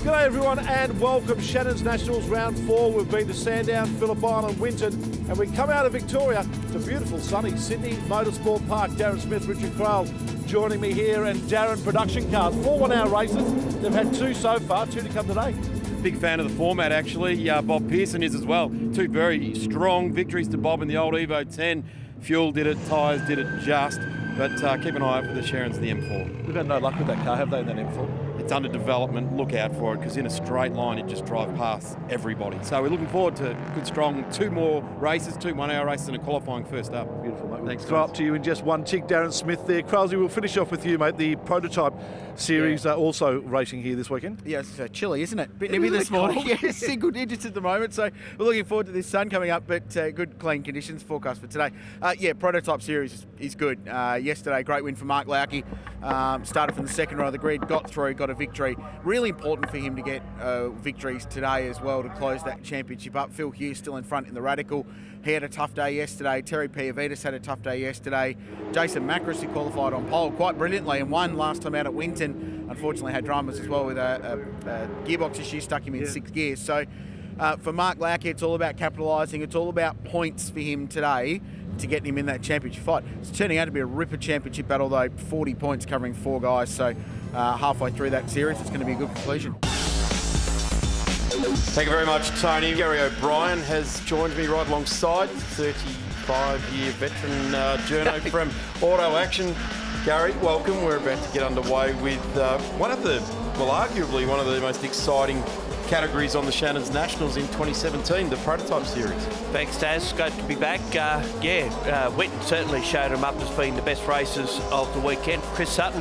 G'day everyone and welcome. Shannons Nationals round 4. We've been to Sandown, Phillip Island, Winton, and we come out of Victoria to beautiful sunny Sydney Motorsport Park. Darren Smith, Richard Crowell joining me here, and Darren, production cars, 4 1-hour races. They've had 2 so far, 2 to come today. Big fan of the format, actually. Bob Pearson is as well. 2 very strong victories to Bob in the old Evo 10. Fuel did it, tyres did it just, but keep an eye out for the Shannons, the M4. They've had no luck with that car, have they, in that M4? It's under development. Look out for it, because in a straight line it just drives past everybody. So we're looking forward to good, strong 2 more races, 2 1-hour races and a qualifying first up. Beautiful, mate. Thanks, We'll throw up to you in just one tick. Darren Smith there. Crowlesy, we'll finish off with you, mate. The prototype series are also racing here this weekend. Yeah, it's chilly, isn't it? Bit nippy this morning. Yeah, single digits at the moment. So we're looking forward to this sun coming up, but good, clean conditions forecast for today. Prototype series is good. Yesterday, great win for Mark Lauke. Started from the second row of the grid, got through, got a victory. Really important for him to get victories today as well to close that championship up. Phil Hughes still in front in the Radical. He had a tough day yesterday. Terry Piavitas had a tough day yesterday. Jason Macris, who qualified on pole quite brilliantly and won last time out at Winton, unfortunately had dramas as well with a gearbox issue, stuck him in 6th gear. So for Mark Lauke, it's all about capitalising. It's all about points for him today to get him in that championship fight. It's turning out to be a ripper championship battle, though. 40 points covering 4 guys. So halfway through that series, it's going to be a good conclusion. Thank you very much, Tony. Gary O'Brien has joined me right alongside, 35-year veteran journo from Auto Action. Gary, welcome. We're about to get underway with arguably one of the most exciting categories on the Shannons Nationals in 2017, the prototype series. Thanks, Taz. Great to be back. Winton certainly showed them up as being the best races of the weekend. Chris Sutton,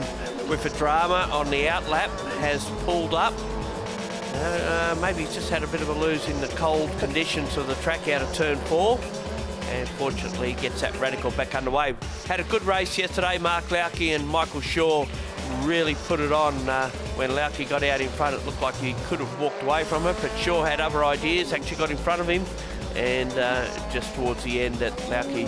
with a drama on the outlap, has pulled up. Maybe he's just had a bit of a lose in the cold conditions of the track out of turn 4. And fortunately gets that Radical back underway. Had a good race yesterday. Mark Lauke and Michael Shaw really put it on. When Lauke got out in front, it looked like he could have walked away from it, but Shaw had other ideas, actually got in front of him. And just towards the end, that Lauke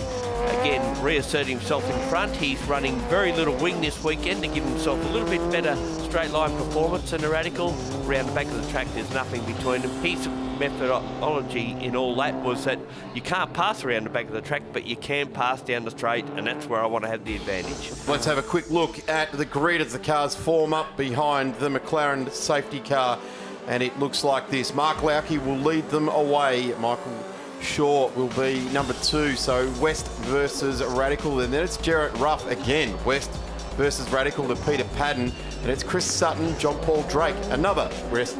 again reasserted himself in front. He's running very little wing this weekend to give himself a little bit better straight line performance than the Radical. Around the back of the track, there's nothing between them. His methodology in all that was that you can't pass around the back of the track, but you can pass down the straight, and that's where I want to have the advantage. Let's have a quick look at the grid as the cars form up behind the McLaren safety car, and it looks like this. Mark Lauke will lead them away. Michael Shaw will be number 2, so West versus Radical, and then it's Jarrett Ruff again. West versus Radical to Peter Padden, and it's Chris Sutton, John Paul Drake, another West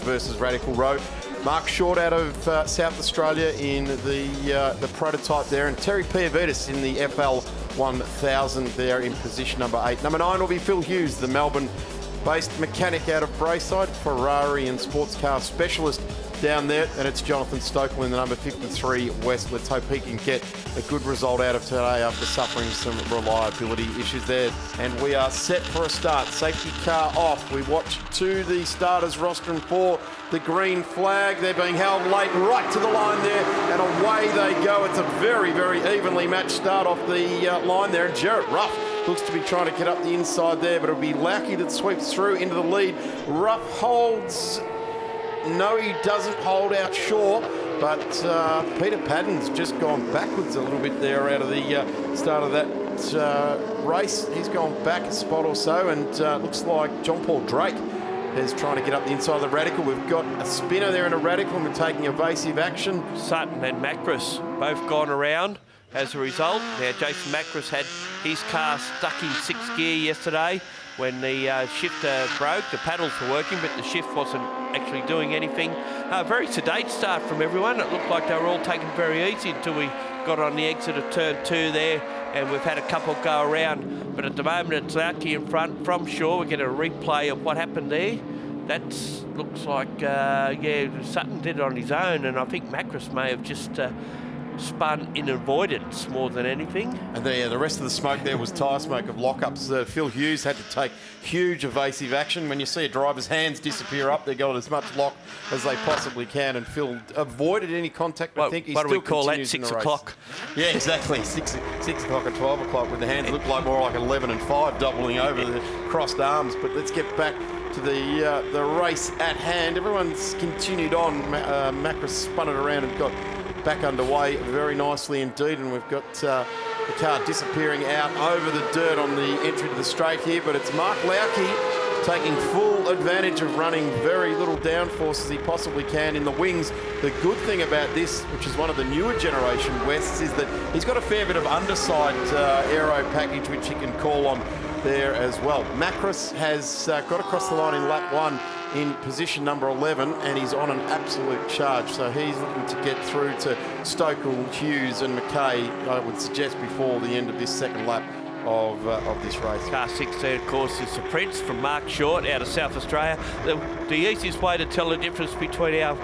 versus Radical row. Mark Short out of South Australia in the prototype there, and Terry Piavitas in the FL 1000 there in position number 8. Number 9 will be Phil Hughes, the Melbourne-based mechanic out of Braeside, Ferrari and sports car specialist down there, and it's Jonathan Stokely in the number 53 West. Let's hope he can get a good result out of today after suffering some reliability issues there. And we are set for a start. Safety car off. We watch to the starters rostering for the green flag. They're being held late right to the line there, and away they go. It's a very, very evenly matched start off the line there, and Jarrett Ruff looks to be trying to get up the inside there, but it'll be Lauke that sweeps through into the lead. Ruff holds. No, he doesn't hold out Shaw, but Peter Padden's just gone backwards a little bit there out of the start of that race. He's gone back a spot or so, and looks like John Paul Drake is trying to get up the inside of the Radical. We've got a spinner there in a Radical, and we're taking evasive action. Sutton and Macris both gone around as a result. Now, Jason Macris had his car stuck in 6th gear yesterday. When the shifter broke, the paddles were working, but the shift wasn't actually doing anything. Very sedate start from everyone. It looked like they were all taking it very easy until we got on the exit of turn 2 there, and we've had a couple go around. But at the moment, it's Lauke in front from Shaw. We get a replay of what happened there. That looks like, Sutton did it on his own, and I think Macris may have just spun in avoidance more than anything. And the rest of the smoke there was tyre smoke of lockups. Phil Hughes had to take huge evasive action. When you see a driver's hands disappear up, they got as much lock as they possibly can, and Phil avoided any contact. I think he what still do we call that, continues 6 in the o'clock? Yeah, exactly. 6 o'clock and 12 o'clock, with the hands look like more like 11 and 5 doubling over the crossed arms. But let's get back to the race at hand. Everyone's continued on. Macros spun it around and got back underway very nicely indeed, and we've got the car disappearing out over the dirt on the entry to the straight here, but it's Mark Lauke taking full advantage of running very little downforce as he possibly can in the wings. The good thing about this, which is one of the newer generation Wests, is that he's got a fair bit of underside aero package which he can call on there as well. Macros has got across the line in lap 1 in position number 11, and he's on an absolute charge. So he's looking to get through to Stokel, Hughes and McKay, I would suggest, before the end of this second lap of this race. Car 16, of course, is the Prince from Mark Short out of South Australia. The easiest way to tell the difference between our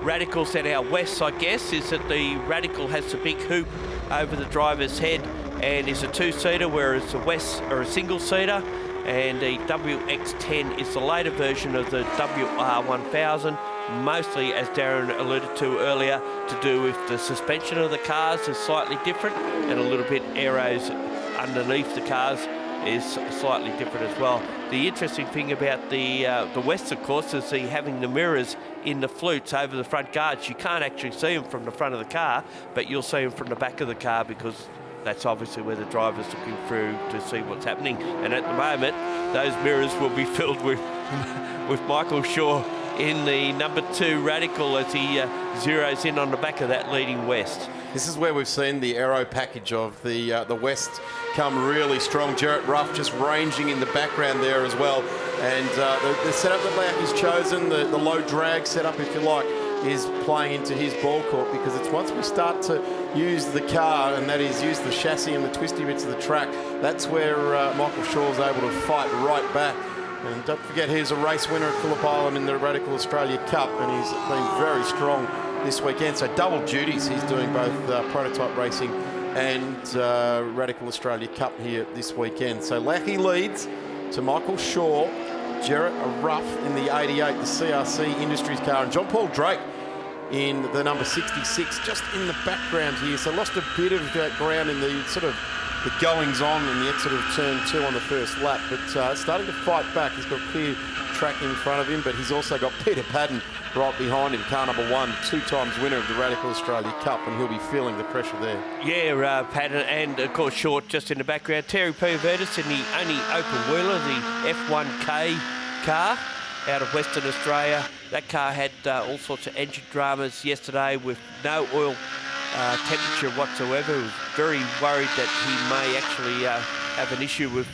Radicals and our Wests, I guess, is that the Radical has a big hoop over the driver's head and is a two-seater, whereas the Wests are a single-seater, and the WX10 is the later version of the WR1000, mostly, as Darren alluded to earlier, to do with the suspension of the cars is slightly different, and a little bit aeros underneath the cars is slightly different as well. The interesting thing about the West, of course, is having the mirrors in the flutes over the front guards. You can't actually see them from the front of the car, but you'll see them from the back of the car, because that's obviously where the driver's looking through to see what's happening. And at the moment, those mirrors will be filled with Michael Shaw in the number 2 Radical as he zeroes in on the back of that leading West. This is where we've seen the aero package of the West come really strong. Jarrett Ruff just ranging in the background there as well. And the setup that Lauke's chosen, the low drag setup, if you like, is playing into his ball court, because it's once we start to use the car, and that is use the chassis and the twisty bits of the track, that's where Michael Shaw's able to fight right back. And don't forget, he's a race winner at Phillip Island in the Radical Australia Cup, and he's been very strong this weekend. So double duties, he's doing both prototype racing and Radical Australia Cup here this weekend. So Lauke leads to Michael Shaw, Jarrett Ruff in the 88, the CRC Industries car, and John Paul Drake in the number 66, just in the background here. So lost a bit of ground in the sort of the goings on in the exit of turn 2 on the first lap, but starting to fight back. He's got clear track in front of him, but he's also got Peter Padden right behind him, car number 1, 2 times winner of the Radical Australia Cup, and he'll be feeling the pressure there. Yeah, Padden, and of course Short just in the background. Terry P. in the only open wheeler, the F1K car out of Western Australia. That car had all sorts of engine dramas yesterday with no oil temperature whatsoever. He was very worried that he may actually have an issue with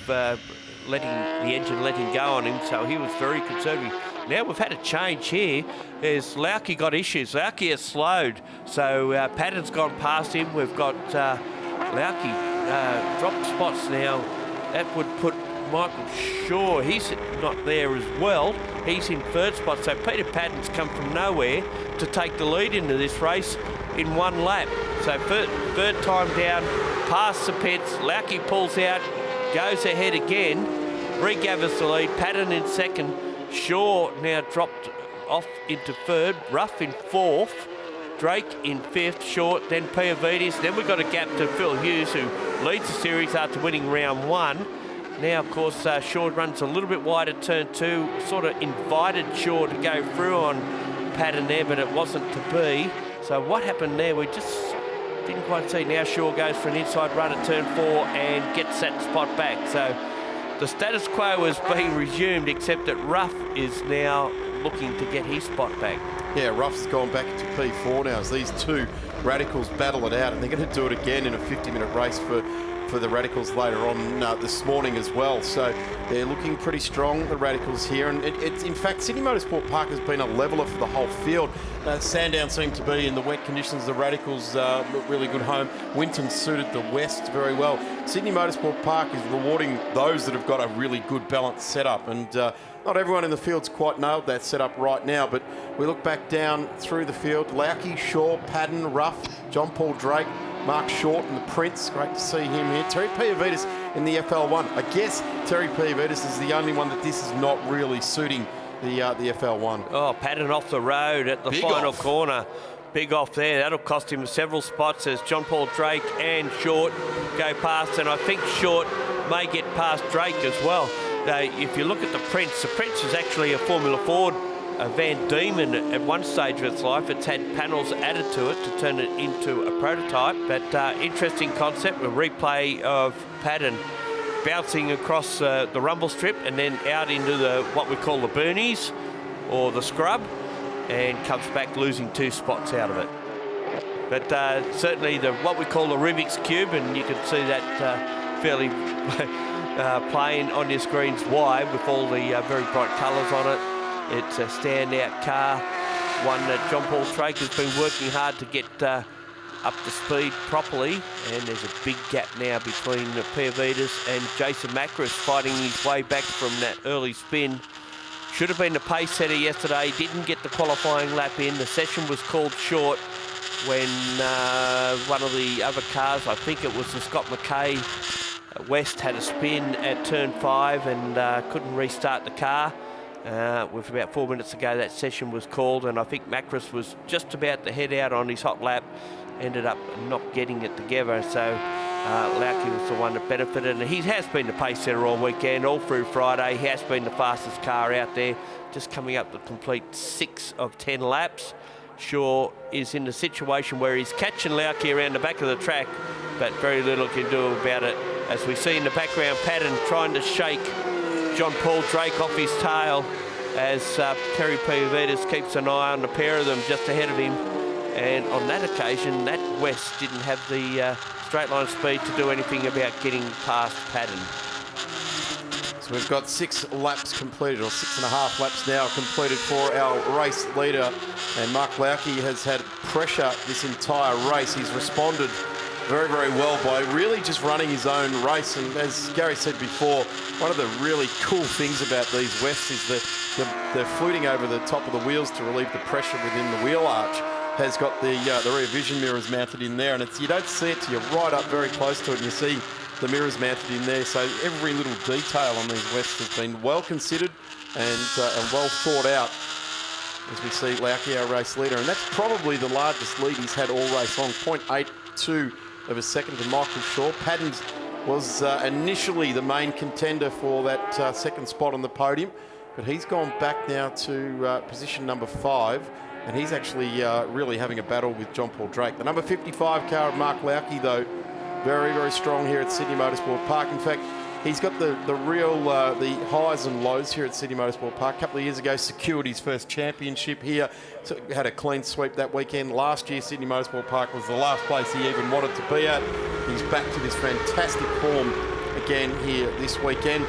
letting the engine go on him, so he was very conservative. Now we've had a change here. As Lauke got issues. Lauke has slowed, so Padden's gone past him. We've got Lauke dropped spots now. That would put Michael Shaw, he's not there as well. He's in 3rd spot, so Peter Padden's come from nowhere to take the lead into this race in 1 lap. So third time down, past the pits, Lauke pulls out, goes ahead again, regathers the lead, Padden in 2nd, Shaw now dropped off into 3rd, Ruff in 4th, Drake in 5th, Short, then Piavides. Then we've got a gap to Phil Hughes, who leads the series after winning round 1. Now, of course, Shaw runs a little bit wide at turn 2, sort of invited Shaw to go through on Padden there, but it wasn't to be. So what happened there, we just didn't quite see. Now Shaw goes for an inside run at turn 4 and gets that spot back. So the status quo has been resumed, except that Ruff is now looking to get his spot back. Yeah, Ruff's gone back to P4 now as these 2 Radicals battle it out, and they're going to do it again in a 50-minute race for the Radicals later on this morning as well. So they're looking pretty strong, the Radicals here. And it's in fact, Sydney Motorsport Park has been a leveller for the whole field. Sandown seemed to be in the wet conditions. The Radicals look really good home. Winton suited the West very well. Sydney Motorsport Park is rewarding those that have got a really good balanced setup. And not everyone in the field's quite nailed that setup right now, but we look back down through the field. Lauke, Shaw, Padden, Ruff, John Paul Drake, Mark Short and the Prince, great to see him here. Terry Piavides in the FL1. I guess Terry Piavides is the only one that this is not really suiting the FL1. Oh, Padden off the road at the final corner. Big off there. That'll cost him several spots as John Paul Drake and Short go past, and I think Short may get past Drake as well. if you look at the Prince is actually a Formula Ford Van Diemen at one stage of its life. It's had panels added to it to turn it into a prototype, but interesting concept, a replay of Padden bouncing across the rumble strip and then out into what we call the Burnies or the scrub, and comes back losing 2 spots out of it. But certainly what we call the Rubik's Cube, and you can see that fairly plain on your screens why, with all the very bright colours on it. It's a standout car, one that John Paul Drake has been working hard to get up to speed properly, and there's a big gap now between Piavitas and Jason Macris fighting his way back from that early spin. Should have been the pace setter yesterday, didn't get the qualifying lap in. The session was called short when one of the other cars, I think it was the Scott McKay West, had a spin at turn 5 and couldn't restart the car. With about 4 minutes to go, that session was called, and I think Macris was just about to head out on his hot lap, ended up not getting it together, so Lauke was the one that benefited. And he has been the pace setter all weekend, all through Friday. He has been the fastest car out there, just coming up to complete 6 of 10 laps. Shaw is in the situation where he's catching Lauke around the back of the track, but very little can do about it. As we see in the background, Padden trying to shake John Paul Drake off his tail as Terry Piavitas keeps an eye on the pair of them just ahead of him. And on that occasion, that West didn't have the straight line speed to do anything about getting past Padden. So we've got 6 laps completed, or 6.5 laps now completed for our race leader. And Mark Lauke has had pressure this entire race. He's responded very, very well by really just running his own race. And as Gary said before, one of the really cool things about these Wests is that they're fluting over the top of the wheels to relieve the pressure within the wheel arch. Has got the rear vision mirrors mounted in there, and you don't see it till you're right up very close to it, and you see the mirrors mounted in there. So every little detail on these Wests has been well considered and well thought out, as we see Lauke, our race leader. And that's probably the largest lead he's had all race long, 0.82 of a second to Michael Shaw. Padden was initially the main contender for that second spot on the podium, but he's gone back now to position number 5, and he's actually really having a battle with John Paul Drake. The number 55 car of Mark Lauke, though, very, very strong here at Sydney Motorsport Park. In fact, he's got the real the highs and lows here at Sydney Motorsport Park. A couple of years ago, secured his first championship here. So had a clean sweep that weekend. Last year, Sydney Motorsport Park was the last place he even wanted to be at. He's back to this fantastic form again here this weekend.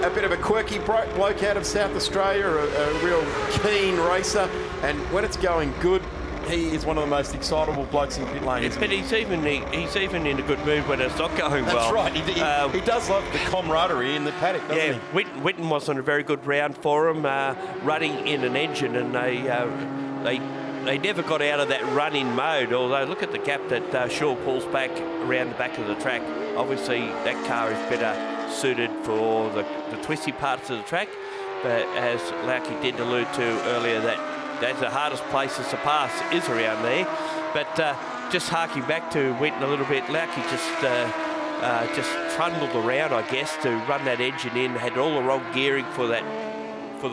A bit of a quirky bloke out of South Australia, a real keen racer, and when it's going good, he is one of the most excitable blokes in pit lane. But he's even in a good mood when it's not going well. That's right. He does love the camaraderie in the paddock, doesn't he? Whitten wasn't a very good round for him, running in an engine, and they never got out of that run-in mode. Although look at the gap that Shaw pulls back around the back of the track. Obviously, that car is better suited for the twisty parts of the track, but as Lauke did allude to earlier, that's the hardest places to pass is around there. But just harking back to Whitten a little bit, Lauke just trundled around, I guess, to run that engine in. Had all the wrong gearing for the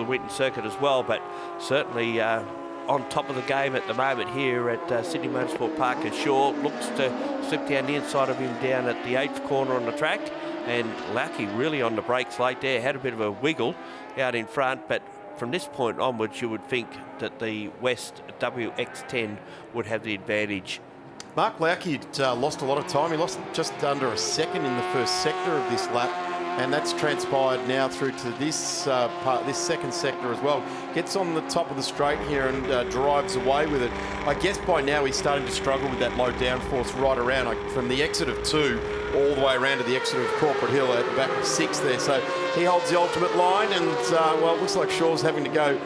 Whitten circuit as well, but certainly on top of the game at the moment here at Sydney Motorsport Park, as Shaw looks to slip down the inside of him down at the 8th corner on the track. And Lauke really on the brakes late there, had a bit of a wiggle out in front, but from this point onwards you would think that the West WX10 would have the advantage. Mark Lauke lost a lot of time. He lost just under a second in the first sector of this lap, and that's transpired now through to this this second sector as well. Gets on the top of the straight here and drives away with it. I guess by now he's starting to struggle with that low downforce right around, from the exit of 2 all the way around to the exit of Corporate Hill at the back of 6 there. So he holds the ultimate line, and well, it looks like Shaw's having to go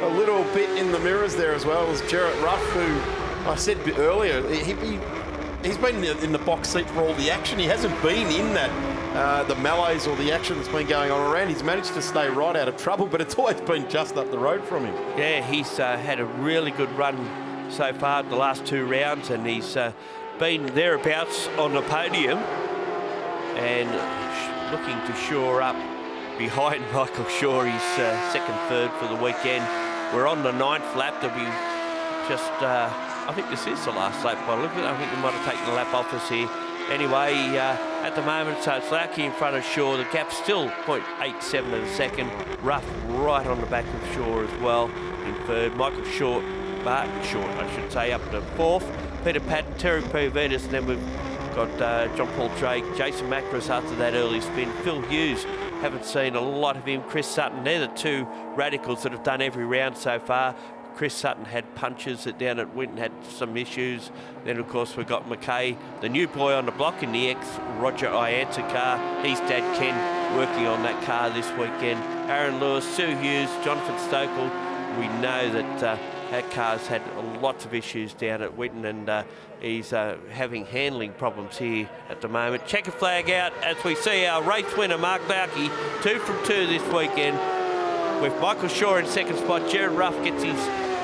a little bit in the mirrors there as well as Jarrett Ruff, who I said earlier, he's been in the box seat for all the action. He hasn't been in that the melees or the action that's been going on around. He's managed to stay right out of trouble, but it's always been just up the road from him. Yeah, he's had a really good run so far the last 2 rounds, and he's been thereabouts on the podium and looking to shore up behind Michael Shaw. He's second, third for the weekend. We're on the 9th lap. There'll be just, I think this is the last lap by the look at it. I think we might have taken the lap off us here. Anyway, at the moment, so it's Larky in front of Shaw. The gap's still 0.87 of a second. Rough right on the back of Shaw as well in third. Michael Short, I should say, up to fourth. Peter Patton, Terry Puvitas, and then we've got John Paul Drake, Jason Macris after that early spin. Phil Hughes, haven't seen a lot of him. Chris Sutton, they're the two radicals that have done every round so far. Chris Sutton had punches down at Winton, had some issues. Then, of course, we've got McKay, the new boy on the block in the ex-Roger Ianza car. He's Dad Ken working on that car this weekend. Aaron Lewis, Sue Hughes, Jonathan Stokel. We know that that car's had lots of issues down at Winton, and he's having handling problems here at the moment. Checker flag out as we see our race winner, Mark Bowkey, 2 from 2 this weekend. With Michael Shaw in second spot, Jared Ruff gets his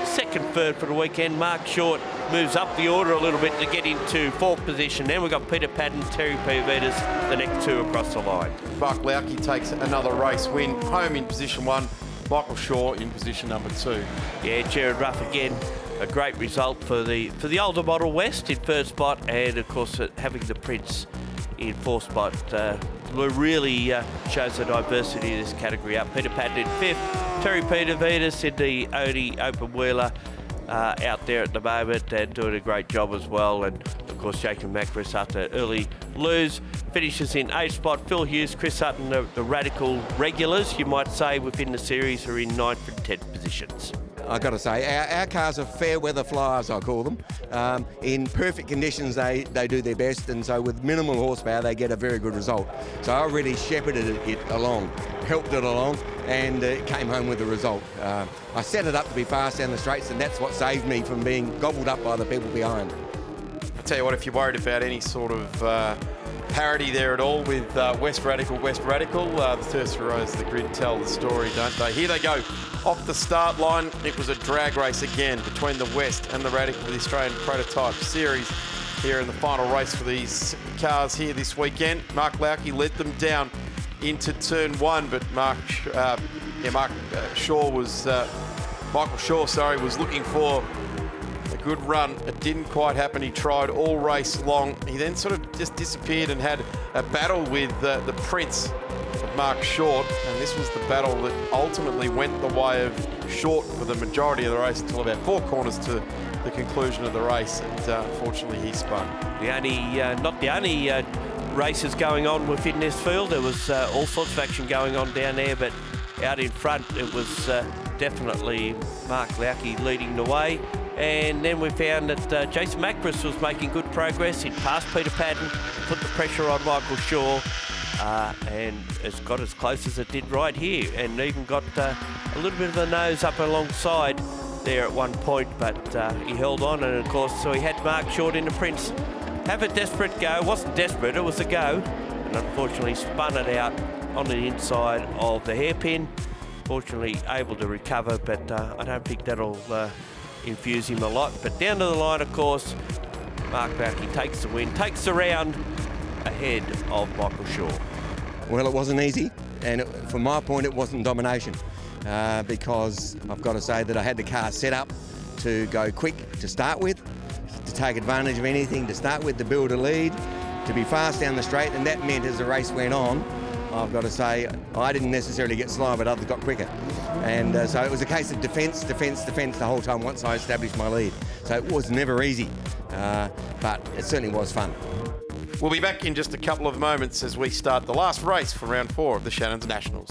second third for the weekend. Mark Short moves up the order a little bit to get into fourth position. Then we've got Peter Patton, Terry Puvitas, the next two across the line. Buck Lauke takes another race win, home in position 1. Michael Shaw in position number 2. Yeah, Jared Ruff again, a great result for the older model West in third spot, and of course having the Prince in fourth spot really shows the diversity of this category up. Peter Patton in fifth, Terry Puvitas in the Audi open wheeler out there at the moment and doing a great job as well. And of course Jacob Macris after early lose finishes in 8th spot. Phil Hughes, Chris Sutton, the radical regulars you might say within the series, are in 9th and 10th positions. I've got to say, our cars are fair weather flyers, I call them. In perfect conditions, they do their best, and so with minimal horsepower, they get a very good result. So I really shepherded it along, helped it along, and came home with a result. I set it up to be fast down the straights, and that's what saved me from being gobbled up by the people behind. I tell you what, if you're worried about any sort of parity there at all with West Radical, the first rows of the grid tell the story, don't they? Here they go. Off the start line, it was a drag race again between the West and the Radical, the Australian Prototype Series here in the final race for these cars here this weekend. Mark Lauke led them down into turn 1, but Michael Shaw was looking for a good run. It didn't quite happen. He tried all race long. He then sort of just disappeared and had a battle with the Prince of Mark Short, and this was the battle that ultimately went the way of Short for the majority of the race until about 4 corners to the conclusion of the race, and unfortunately he spun. Not the only races going on within this field. There was all sorts of action going on down there, but out in front it was definitely Mark Lauke leading the way. And then we found that Jason Macris was making good progress. He'd passed Peter Patton, put the pressure on Michael Shaw, and it's got as close as it did right here, and even got a little bit of the nose up alongside there at one point, but he held on, and of course, so he had Mark Short in the Prince have a desperate go. It wasn't desperate, it was a go, and unfortunately spun it out on the inside of the hairpin. Fortunately able to recover, but I don't think that'll infuse him a lot. But down to the line, of course, Mark Bowkey takes the win, takes the round ahead of Michael Shaw. Well, it wasn't easy, and from my point, it wasn't domination, because I've got to say that I had the car set up to go quick to start with, to take advantage of anything to start with, to build a lead, to be fast down the straight, and that meant as the race went on, I've got to say, I didn't necessarily get slower, but others got quicker. And so it was a case of defence the whole time once I established my lead. So it was never easy, but it certainly was fun. We'll be back in just a couple of moments as we start the last race for round 4 of the Shannons Nationals.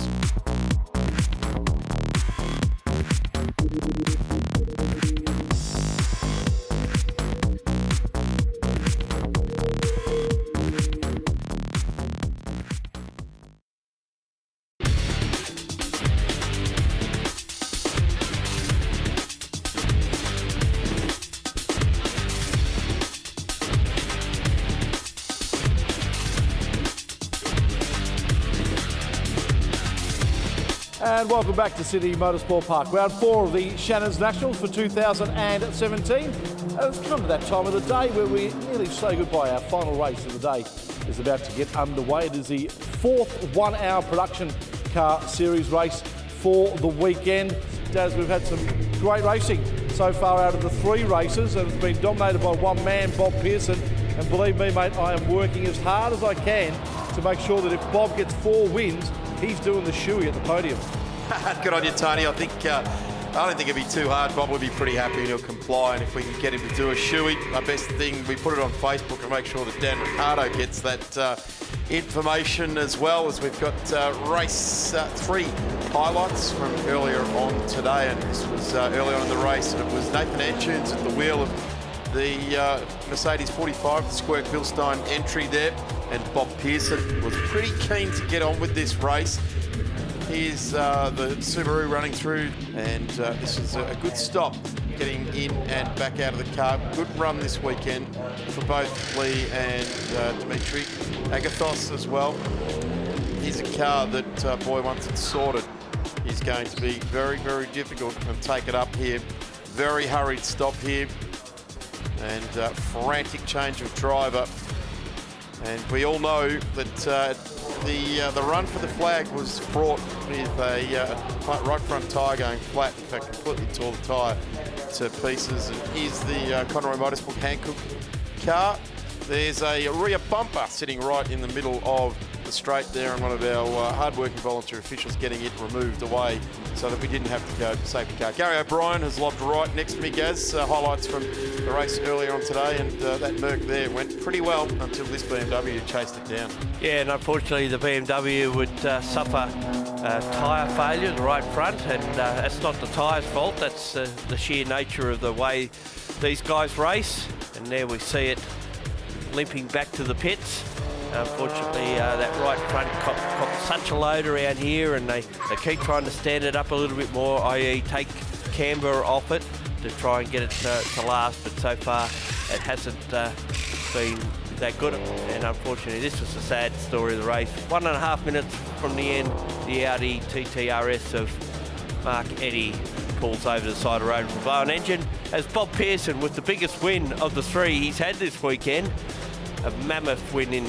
And welcome back to Sydney Motorsport Park. Round 4 of the Shannons Nationals for 2017. And it's come to that time of the day where we nearly say goodbye. Our final race of the day is about to get underway. It is the 4th 1-hour production Car Series race for the weekend. Daz, we've had some great racing so far out of the 3 races, and it's been dominated by one man, Bob Pearson. And believe me, mate, I am working as hard as I can to make sure that if Bob gets 4 wins, he's doing the shoey at the podium. Good on you, Tony. I don't think it'd be too hard. Bob will be pretty happy and he'll comply. And if we can get him to do a shoey, our best thing, we put it on Facebook and make sure that Dan Ricciardo gets that information, as well as we've got race 3 highlights from earlier on today. And this was early on in the race, and it was Nathan Antunes at the wheel of the Mercedes 45, the Squirk Bilstein entry there. And Bob Pearson was pretty keen to get on with this race. Here's the Subaru running through, and this is a good stop, getting in and back out of the car. Good run this weekend for both Lee and Dimitri Agathos as well. Here's a car that, boy, once it's sorted, is going to be very, very difficult and take it up here. Very hurried stop here, and frantic change of driver. And we all know that the run for the flag was fraught with a right front tyre going flat. In fact, completely tore the tyre to pieces. And here's the Conroy Motorsport Hankook car. There's a rear bumper sitting right in the middle of the straight there, and one of our hard-working volunteer officials getting it removed away so that we didn't have to go to safety car. Gary O'Brien has lobbed right next to me, Gaz. Highlights from the race earlier on today, and that Merc there went pretty well until this BMW chased it down. Yeah, and unfortunately the BMW would suffer tyre failure, the right front, and that's not the tyre's fault. That's the sheer nature of the way these guys race. And there we see it limping back to the pits. Unfortunately, that right front caught such a load around here, and they keep trying to stand it up a little bit more, i.e. take camber off it to try and get it to last, but so far it hasn't been that good. And unfortunately, this was a sad story of the race. 1.5 minutes from the end, the Audi TTRS of Mark Eddy pulls over the side of the road with a blown engine, as Bob Pearson, with the biggest win of the 3 he's had this weekend, a mammoth win in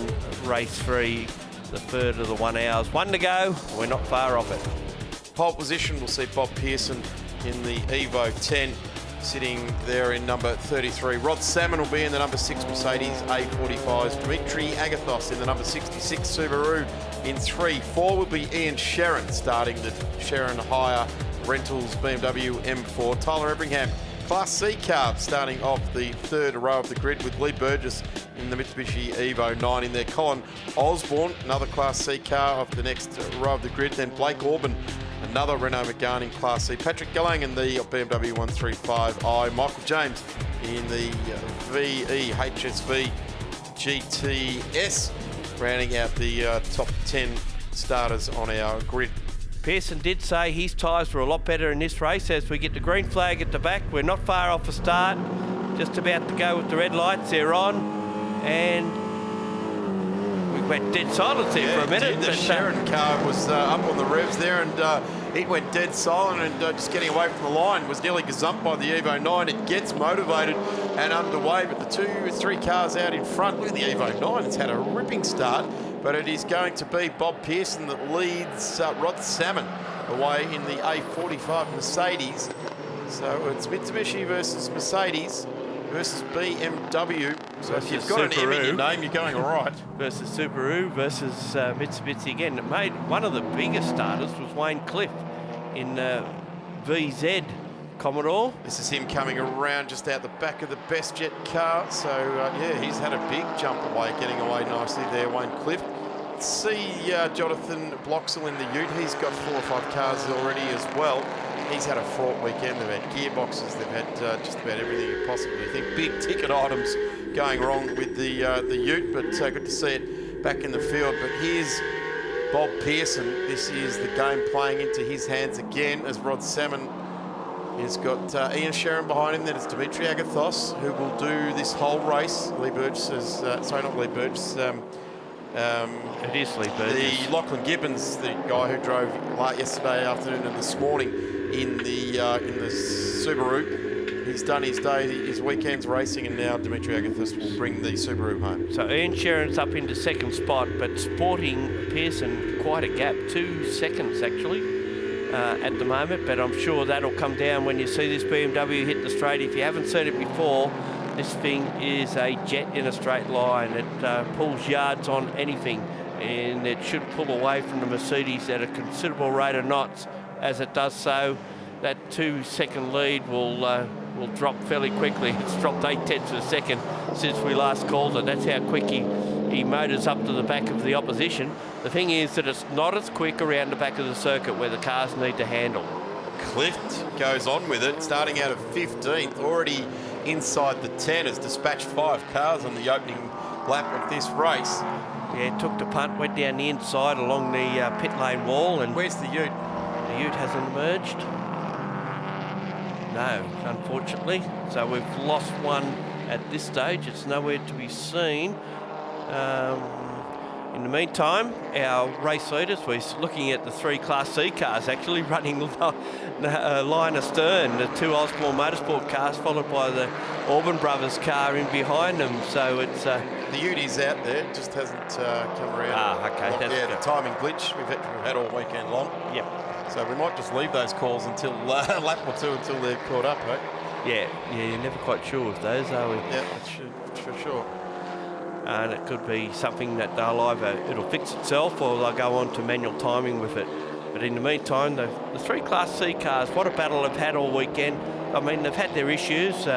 race 3, the 3rd of the 1 hours. 1 to go, we're not far off it. Pole position, we'll see Bob Pearson in the Evo 10, sitting there in number 33. Rod Salmon will be in the number 6 Mercedes A45s. Dimitri Agathos in the number 66 Subaru in 3. 4 will be Ian Sherrin, starting the Sherrin Hire Rentals BMW M4. Tyler Ebringham, Class C car, starting off the 3rd row of the grid with Lee Burgess in the Mitsubishi Evo 9 in there. Colin Osborne, another Class C car off the next row of the grid. Then Blake Orban, another Renault Megane in Class C. Patrick Gillang in the BMW 135i. Michael James in the VE HSV GTS, rounding out the top 10 starters on our grid. Pearson did say his tyres were a lot better in this race. As we get the green flag at the back, we're not far off the start. Just about to go with the red lights. They're on, and we went dead silence there for a minute. The Sherrin car was up on the revs there, and it went dead silent, and just getting away from the line. Was nearly gazumped by the Evo 9. It gets motivated and underway, but the 2-3 cars out in front. Look at the Evo 9. It's had a ripping start, but it is going to be Bob Pearson that leads Rod Salmon away in the A45 Mercedes. So it's Mitsubishi versus Mercedes versus BMW. So if you've got an M in your name, you're going all right. Versus Subaru versus Mitsubishi again. It made one of the biggest starters was Wayne Cliff in VZ Commodore. This is him coming around just out the back of the Best Jet car. So, yeah, he's had a big jump away, getting away nicely there, Wayne Cliff. Let's see Jonathan Bloxall in the ute. He's got 4 or 5 cars already as well. He's had a fraught weekend. They've had gearboxes. They've had just about everything you possibly think. Big ticket items going wrong with the ute, but good to see it back in the field. But here's Bob Pearson. This is the game playing into his hands again, as Rod Salmon has got Ian Sherrin behind him. Then it's Dimitri Agathos, who will do this whole race. Lee Burgess is, sorry, not Lee Burgess. It is Lee Burgess. The Lachlan Gibbons, the guy who drove yesterday afternoon and this morning in the Subaru. He's done his day, his weekend's racing, and now Dimitri Agathos will bring the Subaru home. So Ian Sherrin's up into second spot, but sporting Pearson quite a gap, 2 seconds actually at the moment, but I'm sure that'll come down when you see this BMW hit the straight. If you haven't seen it before, this thing is a jet in a straight line. It pulls yards on anything, and it should pull away from the Mercedes at a considerable rate of knots. As it does so, that 2-second lead will drop fairly quickly. It's dropped 0.8 of a second since we last called it. That's how quick he motors up to the back of the opposition. The thing is that it's not as quick around the back of the circuit where the cars need to handle. Clift goes on with it, starting out of 15th, already inside the 10, has dispatched 5 cars on the opening lap of this race. Yeah, took the punt, went down the inside along the pit lane wall. And where's the Ute? The Ute hasn't emerged. No, unfortunately. So we've lost one at this stage. It's nowhere to be seen. In the meantime, our race leaders, we're looking at the 3 Class C cars actually running line astern, the 2 Osborne Motorsport cars, followed by the Auburn Brothers car in behind them. So it's... the Ute is out there, just hasn't come around. Ah, okay. That's the timing glitch we've had all weekend long. Yep. So we might just leave those calls until a lap or two until they're caught up, eh? Yeah, you're never quite sure with those, are we? Yeah, that's for sure. And it could be something that they'll either, it'll fix itself or they'll go on to manual timing with it. But in the meantime, the 3 Class C cars, what a battle they've had all weekend. I mean, they've had their issues.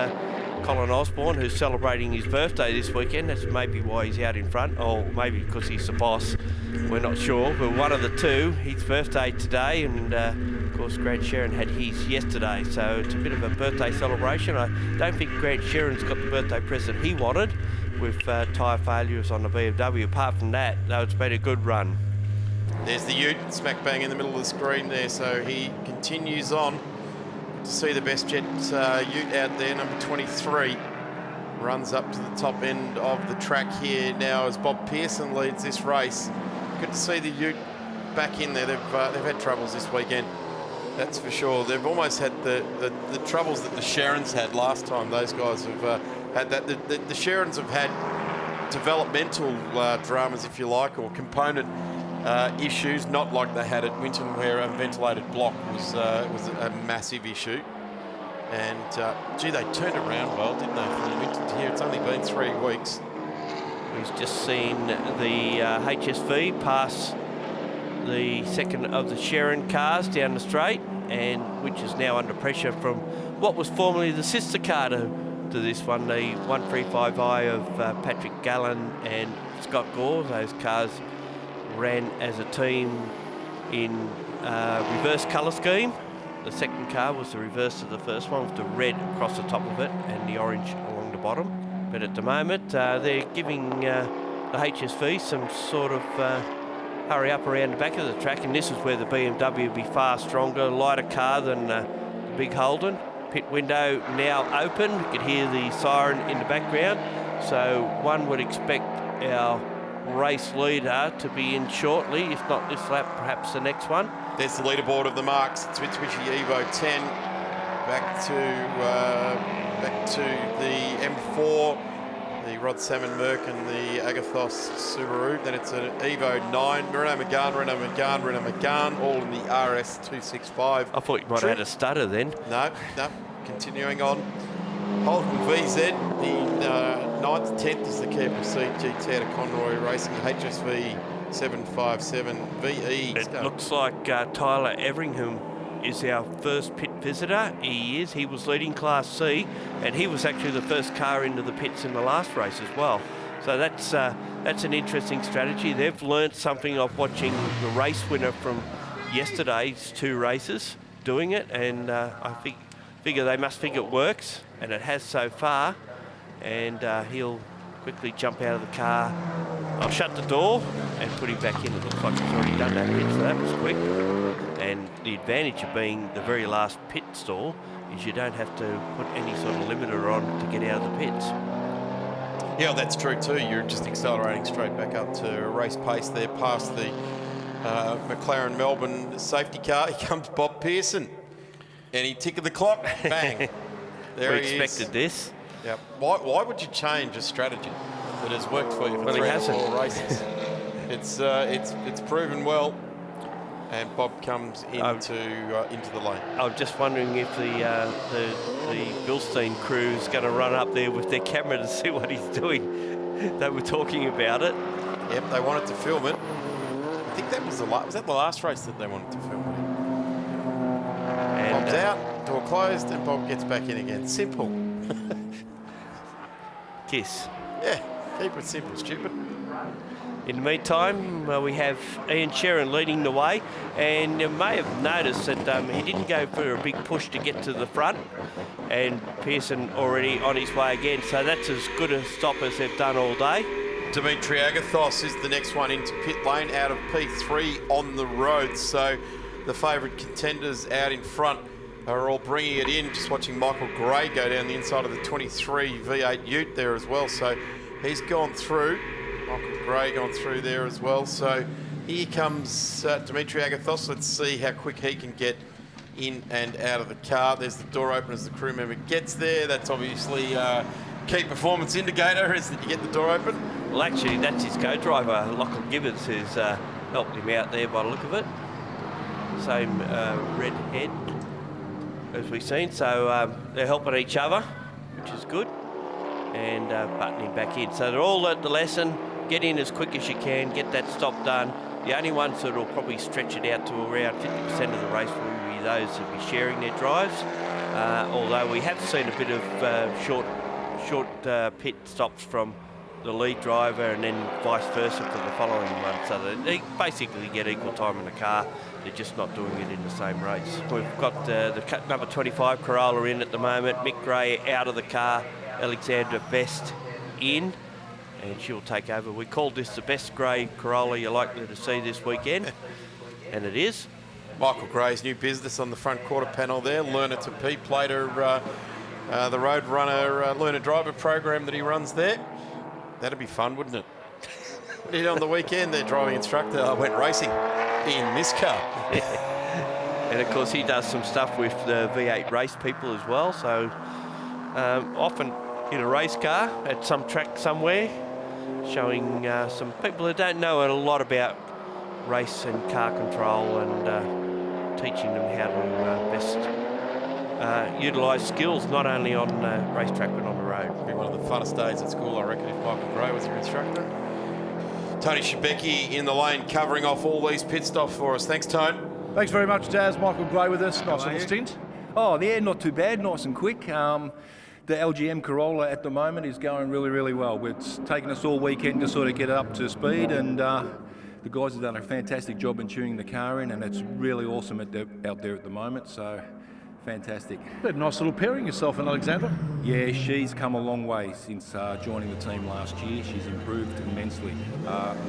Colin Osborne, who's celebrating his birthday this weekend, that's maybe why he's out in front, or maybe because he's the boss. We're not sure, but one of the two, his birthday today, and of course Grant Sherrin had his yesterday, so it's a bit of a birthday celebration. I don't think Grant Sherrin's got the birthday present he wanted with tyre failures on the BMW. Apart from that, though, it's been a good run. There's the Ute, smack bang in the middle of the screen there, so he continues on. To see the best jet Ute out there, number 23, runs up to the top end of the track here now as Bob Pearson leads this race. Good to see the Ute back in there. They've had troubles this weekend, that's for sure. They've almost had the troubles that the Sherrins had last time. Those guys have had that. The Sherrins have had developmental dramas, if you like, or component issues, not like they had at Winton, where a ventilated block was a massive issue. And gee, they turned around well, didn't they, from Winton to here? It's only been 3 weeks. We've just seen the HSV pass the second of the Sherrin cars down the straight, and which is now under pressure from what was formerly the sister car to this one, the 135i of Patrick Gallen and Scott Gore. Those cars ran as a team in reverse colour scheme. The second car was the reverse of the first one, with the red across the top of it and the orange along the bottom. But at the moment, they're giving the HSV some sort of hurry up around the back of the track, and this is where the BMW will be far stronger, lighter car than the big Holden. Pit window now open. You can hear the siren in the background. So one would expect our race leader to be in shortly, if not this lap, perhaps the next one. There's the leaderboard of the marks. It's Mitsubishi Evo 10 back to the M4, the Rod Salmon Merc and the Agathos Subaru. Then it's an Evo 9, Renault Megane, all in the RS265. I thought you might have had a stutter then. No, continuing on. Holden VZ, the 9th, 10th is the Kia Proceed GT out of Conroy Racing, HSV 757 VE. It looks like Tyler Everingham is our first pit visitor. He is. He was leading Class C, and he was actually the first car into the pits in the last race as well. So that's an interesting strategy. They've learnt something of watching the race winner from yesterday's 2 races doing it, and I figure they must think it works, and it has so far. And he'll quickly jump out of the car. I'll shut the door and put him back in. It looks like he's already done that pit, so that was quick. And the advantage of being the very last pit stall is you don't have to put any sort of limiter on to get out of the pits. Yeah, that's true too. You're just accelerating straight back up to race pace there past the McLaren Melbourne safety car. Here comes Bob Pearson. Any tick of the clock, bang. There We he expected is. this. Yep. Why would you change a strategy that has worked for you for Well, he 3 or hasn't. 4 races? It's proven well, and Bob comes into the lane. I'm just wondering if the Bilstein crew is going to run up there with their camera to see what he's doing. They were talking about it. Yep, they wanted to film it. I think that was the last race that they wanted to film it. And, Bob's out, door closed, and Bob gets back in again. Simple. Kiss. Yeah, keep it simple, stupid. In the meantime, we have Ian Sherrin leading the way, and you may have noticed that he didn't go for a big push to get to the front, and Pearson already on his way again, so that's as good a stop as they've done all day. Dimitri Agathos is the next one into pit lane out of P3 on the road, so the favourite contenders out in front are all bringing it in. Just watching Michael Gray go down the inside of the 23 V8 Ute there as well, so he's gone through. Michael Gray gone through there as well. So here comes Dimitri Agathos. Let's see how quick he can get in and out of the car. There's the door open as the crew member gets there. That's obviously key performance indicator is that you get the door open. Well, actually, that's his co-driver, Lachlan Gibbons, who's helped him out there by the look of it. Same red head as we've seen. So they're helping each other, which is good, and buttoning back in. So they're all learnt the lesson. Get in as quick as you can, get that stop done. The only ones that will probably stretch it out to around 50% of the race will be those that will be sharing their drives. Although we have seen a bit of short pit stops from the lead driver and then vice versa for the following one. So they basically get equal time in the car. They're just not doing it in the same race. We've got the number 25 Corolla in at the moment. Mick Gray out of the car. Alexandra Best in. And she'll take over. We called this the best grey Corolla you're likely to see this weekend, and it is. Michael Gray's new business on the front quarter panel there. Learner to P Plater, the Road Runner Learner Driver program that he runs there. That'd be fun, wouldn't it? What did on the weekend? Their driving instructor went racing in this car. And of course he does some stuff with the V8 race people as well. So often in a race car at some track somewhere, showing some people who don't know a lot about race and car control, and teaching them how to best utilise skills, not only on racetrack but on the road. It'd be one of the funnest days at school, I reckon, if Michael Gray was your instructor. Tony Shebeki in the lane covering off all these pit stops for us. Thanks, Tone. Thanks very much, Daz. Michael Gray with us. Nice little stint. Oh, yeah, not too bad, nice and quick. The LGM Corolla at the moment is going really, really well. It's taken us all weekend to sort of get it up to speed, and the guys have done a fantastic job in tuning the car in, and it's really awesome out there at the moment, so fantastic. Had a nice little pairing, yourself and Alexandra. Yeah, she's come a long way since joining the team last year. She's improved immensely,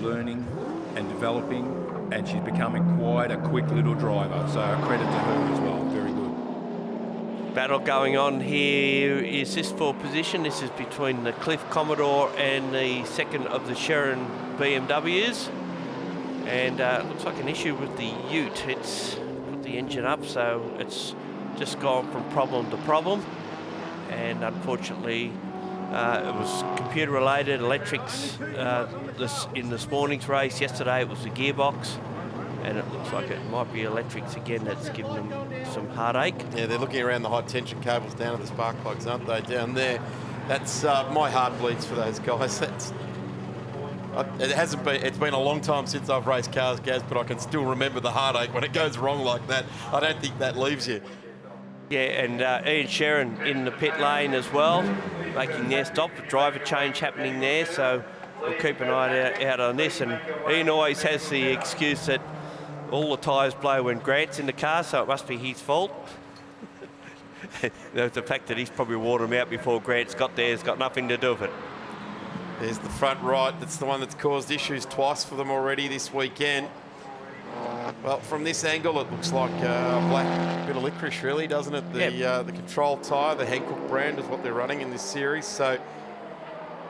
learning and developing, and she's becoming quite a quick little driver, so credit to her as well, very good. Battle going on here. Is this for position? This is between the Cliff Commodore and the second of the Sherrin BMWs. And it looks like an issue with the Ute. It's put the engine up, so it's just gone from problem to problem. And unfortunately, it was computer related, electrics in this morning's race. Yesterday it was the gearbox. And it looks like it might be electrics again that's giving them some heartache. Yeah, they're looking around the high tension cables down at the spark plugs, aren't they, down there? That's my heart bleeds for those guys. It's been a long time since I've raced cars, Gaz, but I can still remember the heartache when it goes wrong like that. I don't think that leaves you. Yeah, and Ian Sherrin in the pit lane as well, making their stop. A driver change happening there, so we'll keep an eye out on this. And Ian always has the excuse that all the tyres blow when Grant's in the car, so it must be his fault. The fact that he's probably wore them out before Grant's got there has got nothing to do with it. There's the front right. That's the one that's caused issues twice for them already this weekend. Well, from this angle, it looks like a black bit of licorice, really, doesn't it? The control tyre, the Hankook brand, is what they're running in this series. So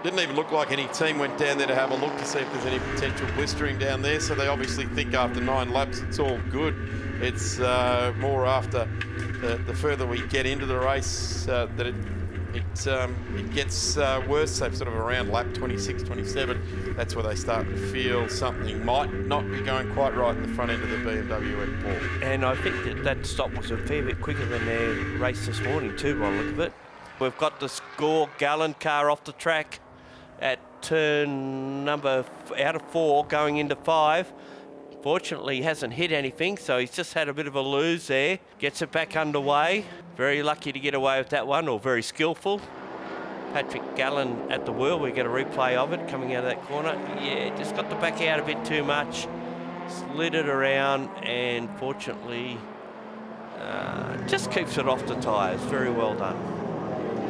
Didn't even look like any team went down there to have a look to see if there's any potential blistering down there. So they obviously think after 9 laps it's all good. It's more after the further we get into the race that it gets worse. So sort of around lap 26, 27, that's where they start to feel something might not be going quite right in the front end of the BMW Paul. And I think that stop was a fair bit quicker than their race this morning too, by the look of it. We've got the Score Gallen car off the track at turn number out of 4 going into 5. Fortunately, he hasn't hit anything, so he's just had a bit of a lose there. Gets it back underway. Very lucky to get away with that one, or very skillful. Patrick Gallen at the wheel. We get a replay of it coming out of that corner. Yeah, just got the back out a bit too much. Slid it around, and fortunately, just keeps it off the tyres. Very well done.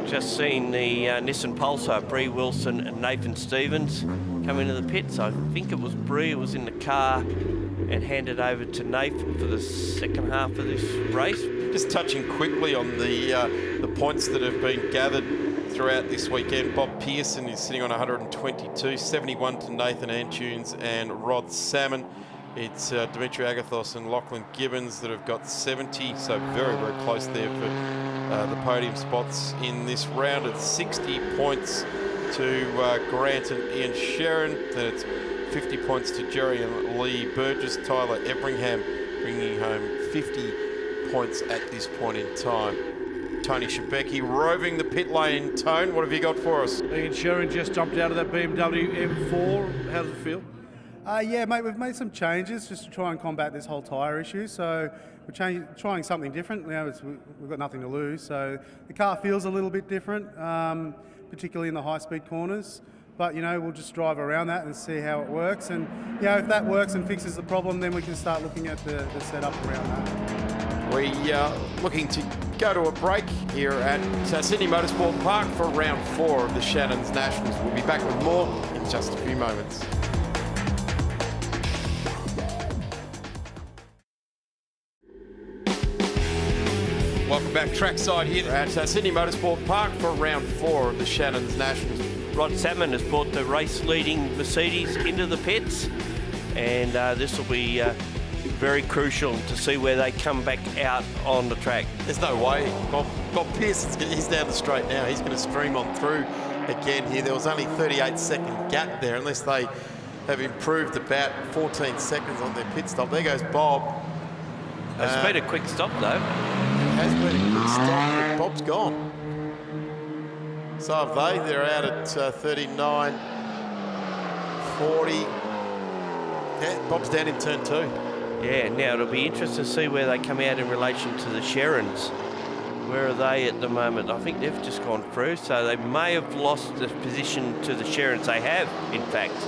Just seen the Nissan Pulsar, Bree Wilson and Nathan Stevens come into the pits. I think it was Bree who was in the car and handed over to Nathan for the second half of this race. Just touching quickly on the points that have been gathered throughout this weekend. Bob Pearson is sitting on 122, 71 to Nathan Antunes and Rod Salmon. It's Dimitri Agathos and Lachlan Gibbons that have got 70, so very, very close there for the podium spots in this round. It's 60 points to Grant and Ian Sherrin. Then it's 50 points to Jerry and Lee Burgess. Tyler Ebringham bringing home 50 points at this point in time. Tony Shebeki roving the pit lane. Tone, what have you got for us? Ian Sherrin just jumped out of that BMW M4. How does it feel? Yeah, mate, we've made some changes just to try and combat this whole tyre issue. So we're trying something different. You know, we've got nothing to lose. So the car feels a little bit different, particularly in the high-speed corners. But, you know, we'll just drive around that and see how it works. And, you know, if that works and fixes the problem, then we can start looking at the setup around that. We are looking to go to a break here at Sydney Motorsport Park for round 4 of the Shannons Nationals. We'll be back with more in just a few moments. Welcome back trackside here at Sydney Motorsport Park for round 4 of the Shannons Nationals. Rod Salmon has brought the race-leading Mercedes into the pits, and this will be very crucial to see where they come back out on the track. There's no way. Bob Pearson's he's down the straight now. He's going to stream on through again here. There was only 38-second gap there, unless they have improved about 14 seconds on their pit stop. There goes Bob. It's been a quick stop, though. It has been a quick stop, but Bob's gone. So have they. They're out at 39, 40. Yeah, Bob's down in turn 2. Yeah, now it'll be interesting to see where they come out in relation to the Sherrins. Where are they at the moment? I think they've just gone through, so they may have lost the position to the Sherrins. They have, in fact.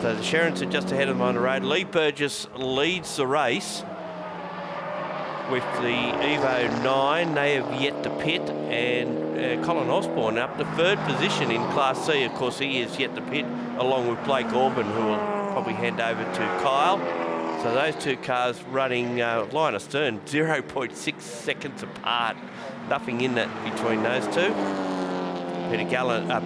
So the Sherrins are just ahead of them on the road. Lee Burgess leads the race with the Evo 9. They have yet to pit, and Colin Osborne up to 3rd position in Class C. Of course, he is yet to pit, along with Blake Orban, who will probably hand over to Kyle. So those two cars running line astern, 0.6 seconds apart. Nothing in that between those two.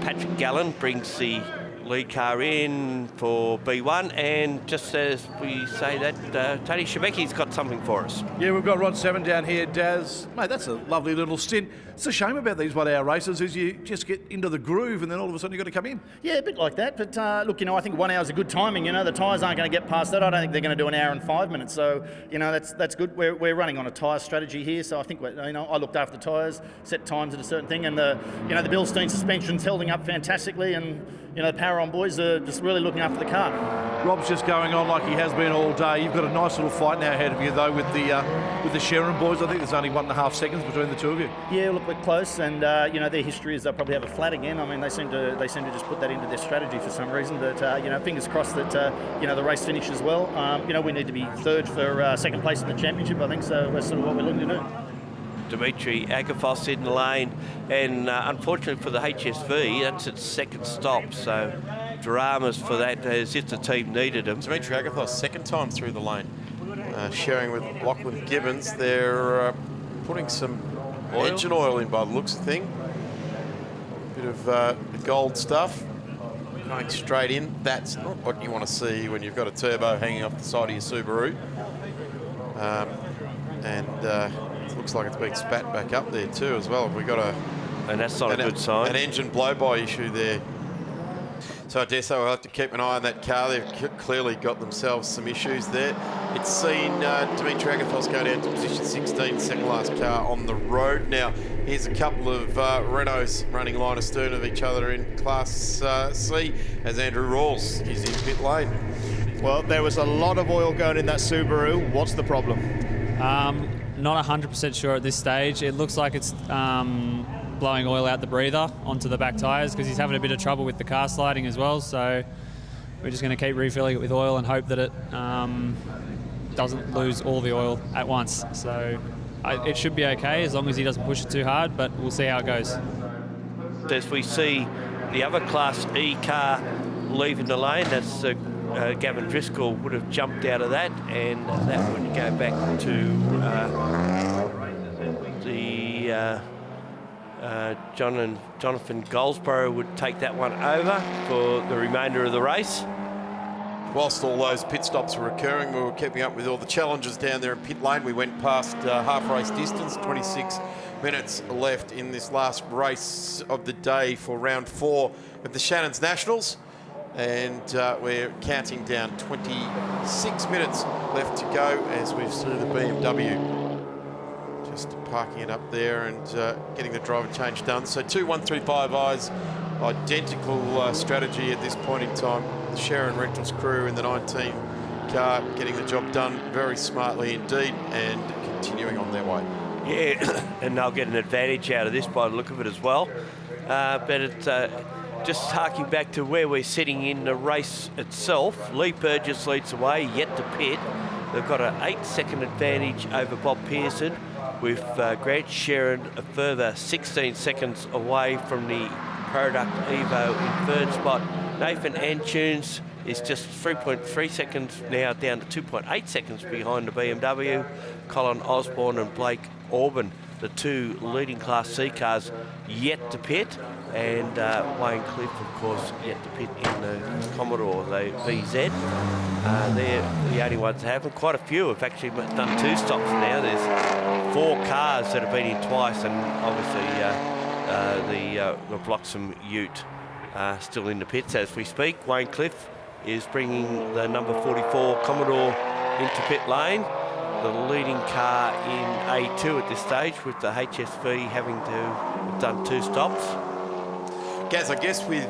Patrick Gallen brings the lead car in for B1, and just as we say that, Tony Shebeki's got something for us. Yeah, we've got Rod Salmon down here. Daz, mate, that's a lovely little stint. It's a shame about these 1 hour races is you just get into the groove and then all of a sudden you've got to come in. Yeah, a bit like that. But look, you know, I think 1 hour is a good timing. You know, the tyres aren't going to get past that. I don't think they're going to do an hour and 5 minutes. So, you know, that's good. We're running on a tyre strategy here. So I think, I looked after the tyres, set times at a certain thing, and the Bilstein suspension's holding up fantastically, and the Power On boys are just really looking after the car. Rob's just going on like he has been all day. You've got a nice little fight now ahead of you, though, with the Sherrin boys. I think there's only 1.5 seconds between the two of you. Yeah, look, we're close, and their history is they'll probably have a flat again. I mean, they seem to just put that into their strategy for some reason. But fingers crossed that the race finishes well. We need to be 3rd for 2nd place in the championship, I think. So that's sort of what we're looking to do. Dimitri Agafos in the lane, and unfortunately for the HSV, that's its 2nd stop, so dramas for that as if the team needed him. Dimitri Agathos, 2nd time through the lane, sharing with Lachlan Gibbons. They're putting some engine oil in by the looks of thing. Bit of gold stuff. going straight in. That's not what you want to see when you've got a turbo hanging off the side of your Subaru. It looks like it's being spat back up there too as well. We've got and that's not a good sign. An engine blow-by issue there. So I dare say we'll have to keep an eye on that car. They've clearly got themselves some issues there. It's seen Dimitri Agathos go down to position 16, second last car on the road. Now, here's a couple of Renaults running line astern of each other in Class C as Andrew Rawls is in pit lane. Well, there was a lot of oil going in that Subaru. What's the problem? Not 100% sure at this stage. It looks like it's blowing oil out the breather onto the back tyres because he's having a bit of trouble with the car sliding as well. So we're just going to keep refilling it with oil and hope that it doesn't lose all the oil at once. So it should be okay as long as he doesn't push it too hard, but we'll see how it goes. As we see the other Class E car leaving the lane, that's Gavin Driscoll would have jumped out of that, and that would go back to Jonathan Goldsborough would take that one over for the remainder of the race. Whilst all those pit stops were occurring, we were keeping up with all the challenges down there in pit lane. We went past half race distance, 26 minutes left in this last race of the day for round 4 of the Shannons Nationals. And we're counting down 26 minutes left to go as we've seen the BMW just parking it up there and getting the driver change done. So 2 135 eyes, identical strategy at this point in time. The Sharon Rentals crew in the 19 car getting the job done very smartly indeed and continuing on their way. Yeah, and they'll get an advantage out of this by the look of it as well. But it's just harking back to where we're sitting in the race itself. Lee Burgess leads the way, yet to pit. They've got an 8-second advantage over Bob Pearson, with Grant Sharon a further 16 seconds away from the Product Evo in third spot. Nathan Antunes is just 3.3 seconds now, down to 2.8 seconds behind the BMW. Colin Osborne and Blake Orban, the 2 leading Class C cars, yet to pit. And Wayne Cliff, of course, yet to pit in the Commodore, the VZ. They're the only ones that haven't. Quite a few have actually done 2 stops now. There's 4 cars that have been in twice, and obviously the Bloxham Ute still in the pits as we speak. Wayne Cliff is bringing the number 44 Commodore into pit lane. The leading car in A2 at this stage, with the HSV having to have done 2 stops. Gaz, I guess with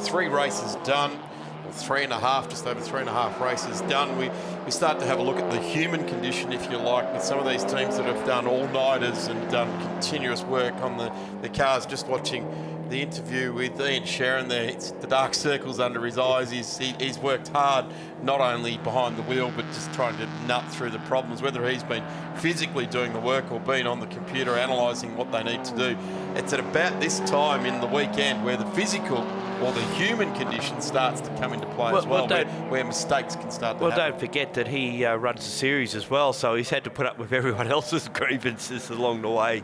3 races done, or 3.5, just over 3.5 races done, we start to have a look at the human condition, if you like, with some of these teams that have done all-nighters and done continuous work on the cars. Just watching the interview with Ian Sharon there, it's the dark circles under his eyes. He's worked hard, not only behind the wheel, but just trying to nut through the problems, whether he's been physically doing the work or been on the computer analysing what they need to do. It's at about this time in the weekend where the physical or the human condition starts to come into play as well, where mistakes can start to happen. Don't forget that he runs the series as well, so he's had to put up with everyone else's grievances along the way,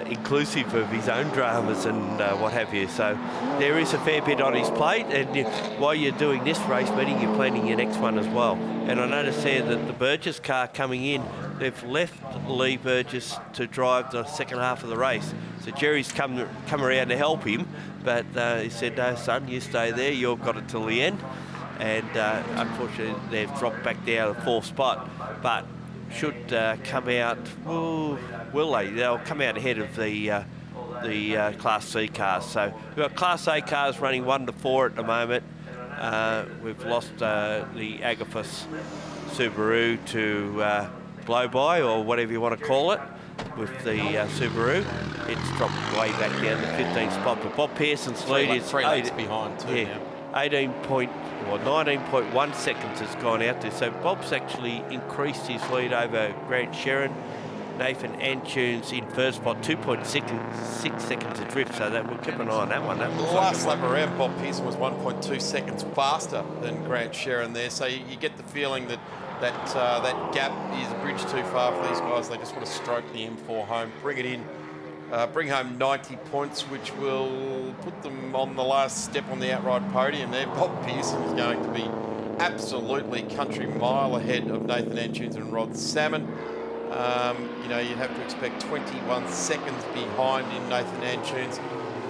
inclusive of his own dramas and what have you. So there is a fair bit on his plate, and while you're doing this race meeting, you're planning your next one as well. And I noticed there that the Burgess car coming in, they've left Lee Burgess to drive the second half of the race. So Jerry's come around to help him, but he said, no, son, you stay there, you've got it till the end. And unfortunately, they've dropped back down to 4th spot, but should come out, will they? They'll come out ahead of the Class C cars. So we've got Class A cars running 1 to 4 at the moment. We've lost the Agathos Subaru to blow-by, or whatever you want to call it, with the Subaru. It's dropped way back down to 15th spot, but Bob Pearson's lead is 3 laps behind too now. 19.1 seconds has gone out there. So Bob's actually increased his lead over Grant Sharon. Nathan Antunes in first spot, 2.6 seconds adrift, so that we'll keep an eye on that one. The last lap around, Bob Pearson was 1.2 seconds faster than Grant Sharon there, so you get the feeling that gap is a bridge too far for these guys. They just want to stroke the M4 home, bring it in bring home 90 points, which will put them on the last step on the outright podium there. Bob Pearson is going to be absolutely country mile ahead of Nathan Antunes and Rod Salmon. You'd have to expect 21 seconds behind in Nathan Antunes.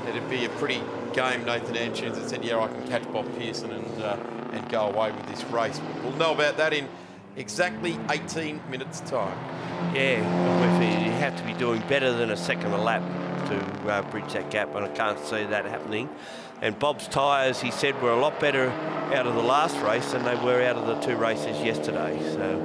It'd be a pretty game Nathan Antunes that said, yeah, I can catch Bob Pearson and go away with this race. We'll know about that in exactly 18 minutes' time. Yeah, you have to be doing better than a second a lap to bridge that gap, and I can't see that happening. And Bob's tyres, he said, were a lot better out of the last race than they were out of the 2 races yesterday. So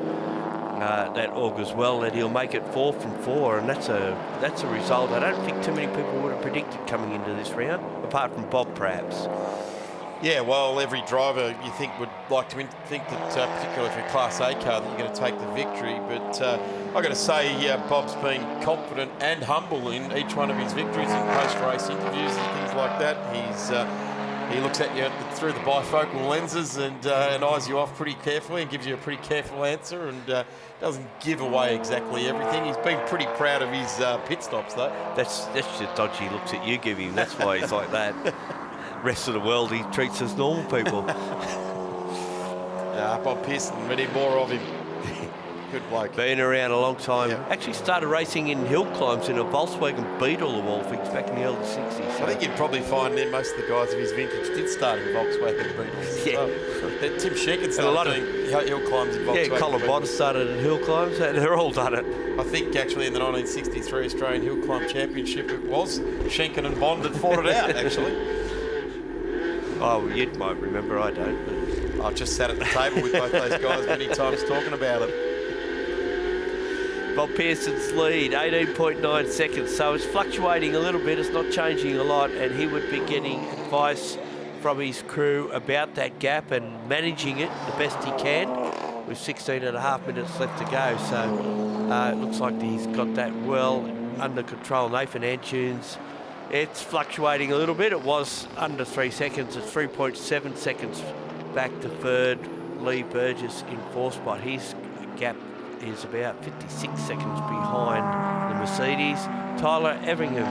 that augurs well that he'll make it 4 from 4, and that's a result I don't think too many people would have predicted coming into this round, apart from Bob perhaps. Yeah, well, every driver you think would like to think that, particularly for a Class A car, that you're going to take the victory. But I've got to say, Bob's been confident and humble in each one of his victories in post-race interviews and things like that. He looks at you through the bifocal lenses and eyes you off pretty carefully and gives you a pretty careful answer and doesn't give away exactly everything. He's been pretty proud of his pit stops, though. That's the dodgy looks at you give him. That's why he's like that. Rest of the world he treats as normal people. Bob Pearson, we need more of him. Good bloke. Been around a long time. Yeah. Actually started racing in hill climbs in a Volkswagen Beetle of all things back in the early 60s. So. I think you'd probably find that most of the guys of his vintage did start in Volkswagen Beetles. Yeah. Well. Tim Schenken started doing hill climbs in Volkswagen. Yeah, Colin Bond started in hill climbs. They're all done it. I think actually in the 1963 Australian Hill Climb Championship it was Schenken and Bond that fought it out actually. Oh, you might remember, I don't. I've just sat at the table with both those guys many times talking about it. Bob Pearson's lead, 18.9 seconds, so it's fluctuating a little bit, it's not changing a lot, and he would be getting advice from his crew about that gap and managing it the best he can with 16.5 minutes left to go. So it looks like he's got that well under control. Nathan Antunes, it's fluctuating a little bit. It was under 3 seconds. It's 3.7 seconds back to third. Lee Burgess in 4th spot. His gap is about 56 seconds behind the Mercedes. Tyler Everingham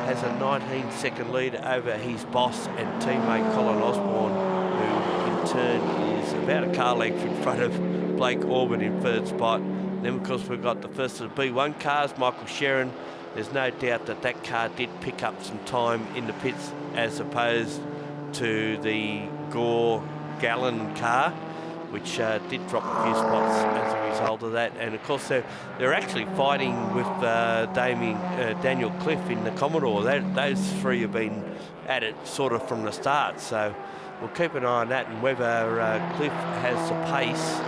has a 19-second lead over his boss and teammate Colin Osborne, who in turn is about a car length in front of Blake Orban in 3rd spot. Then, of course, we've got the first of the B1 cars, Michael Sherrin. There's no doubt that that car did pick up some time in the pits as opposed to the Gore Gallen car, which did drop a few spots as a result of that. And of course, they're actually fighting with Daniel Cliff in the Commodore. Those three have been at it sort of from the start. So we'll keep an eye on that and whether Cliff has the pace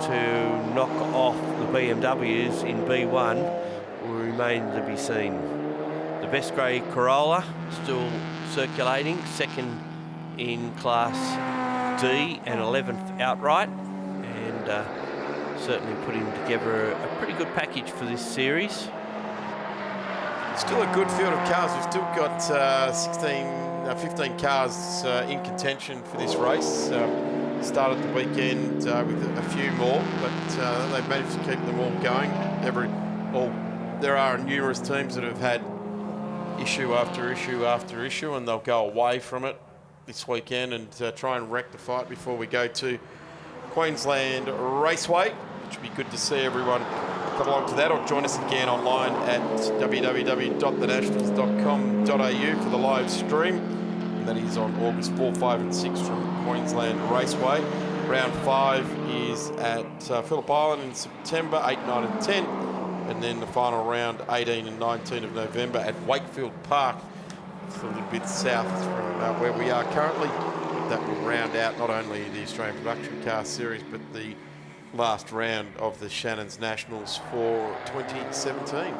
to knock off the BMWs in B1 will remain to be seen. The best grey Corolla still circulating, 2nd in Class D and 11th outright, and certainly putting together a pretty good package for this series. Still a good field of cars. We've still got 15 cars in contention for this race. Started the weekend with a few more, but they've managed to keep them all going. There are numerous teams that have had issue after issue after issue, and they'll go away from it this weekend and try and rectify it before we go to Queensland Raceway, which would be good to see everyone come along to that, or join us again online at www.thenationals.com.au for the live stream. And that is on August 4, 5 and 6 from Queensland Raceway. Round 5 is at Phillip Island in September, 8, 9 and 10. And then the final round, 18 and 19 of November at Wakefield Park. It's a little bit south from where we are currently. That will round out not only the Australian Production Car Series, but the last round of the Shannons Nationals for 2017.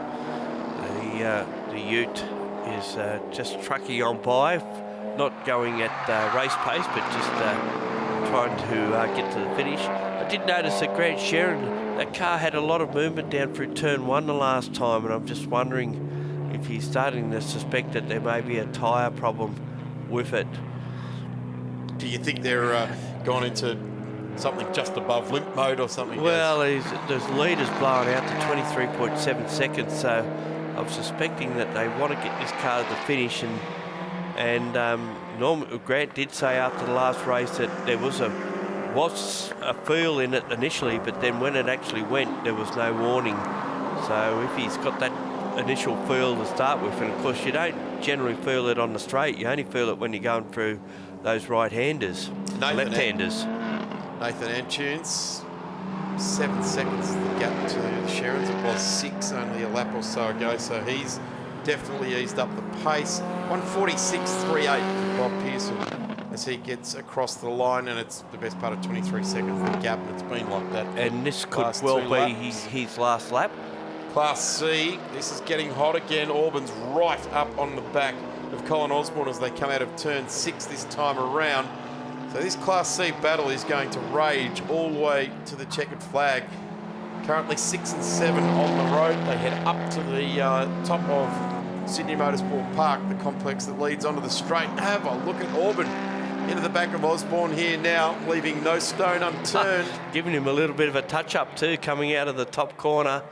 The Ute is just trucking on by, not going at race pace, but just trying to get to the finish. I did notice that Grant Sherrin, that car had a lot of movement down through turn 1 the last time, and I'm just wondering if he's starting to suspect that there may be a tyre problem with it. Do you think they're gone into something just above limp mode or something? Well, his lead is blowing out to 23.7 seconds, so of suspecting that they want to get this car to the finish, and Grant did say after the last race that there was a feel in it initially, but then when it actually went, there was no warning. So if he's got that initial feel to start with, and of course you don't generally feel it on the straight, you only feel it when you're going through those right-handers, left-handers. Nathan Antunes, 7 seconds the gap to the Shannons. It was 6 only a lap or so ago, so he's definitely eased up the pace. 1:46.38 for Bob Pearson as he gets across the line, and it's the best part of 23 seconds the gap, and it's been like that. And this could well be his last lap. Class C, this is getting hot again. Auburn's right up on the back of Colin Osborne as they come out of turn 6 this time around. So this Class C battle is going to rage all the way to the checkered flag. Currently 6 and 7 on the road. They head up to the top of Sydney Motorsport Park, the complex that leads onto the straight. Have a look at Auburn into the back of Osborne here now, leaving no stone unturned. Giving him a little bit of a touch-up too, coming out of the top corner,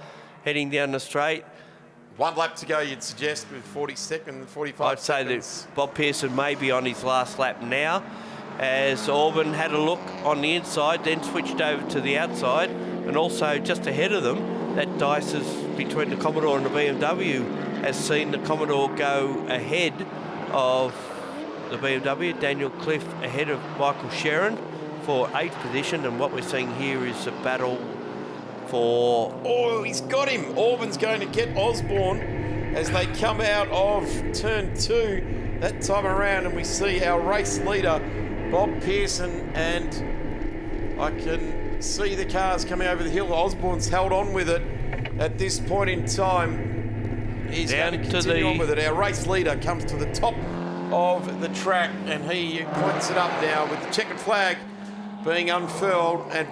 heading down the straight. 1 lap to go, you'd suggest, with 45 seconds. I'd say that Bob Pearson may be on his last lap now, as Auburn had a look on the inside, then switched over to the outside, and also just ahead of them, that dice is between the Commodore and the BMW, has seen the Commodore go ahead of the BMW. Daniel Cliff ahead of Michael Sharon for 8th position, and what we're seeing here is a battle for... Oh, he's got him. Auburn's going to get Osborne as they come out of turn 2 that time around, and we see our race leader, Bob Pearson, and I can see the cars coming over the hill. Osborne's held on with it at this point in time. He's going to continue on with it. Our race leader comes to the top of the track, and he points it up now with the checkered flag being unfurled, and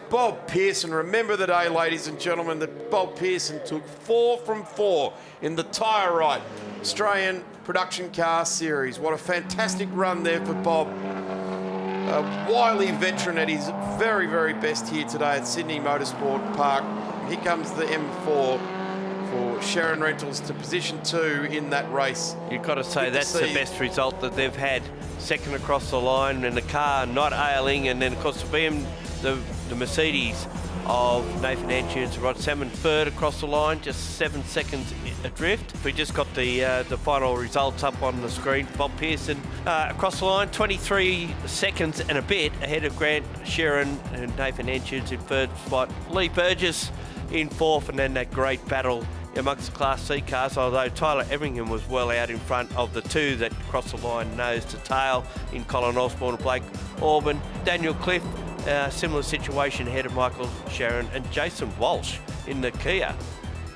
Bob Pearson, remember the day, ladies and gentlemen, that Bob Pearson took 4 from 4 in the Tyre Right Australian Production Car Series. What a fantastic run there for Bob. A wily veteran at his very, very best here today at Sydney Motorsport Park. Here comes the M4 for Sharon Rentals to position 2 in that race. You've got to say that's the best result that they've had. Second across the line, and the car not ailing, and then of course the Mercedes of Nathan Antunes, Rod Salmon, 3rd across the line, just 7 seconds adrift. We just got the final results up on the screen. Bob Pearson across the line, 23 seconds and a bit ahead of Grant Sharon and Nathan Antunes in 3rd spot. Lee Burgess in 4th, and then that great battle amongst the Class C cars, although Tyler Everingham was well out in front of the 2 that crossed the line nose to tail in Colin Osborne and Blake Auburn. Daniel Cliff, similar situation ahead of Michael Sharon, and Jason Walsh in the Kia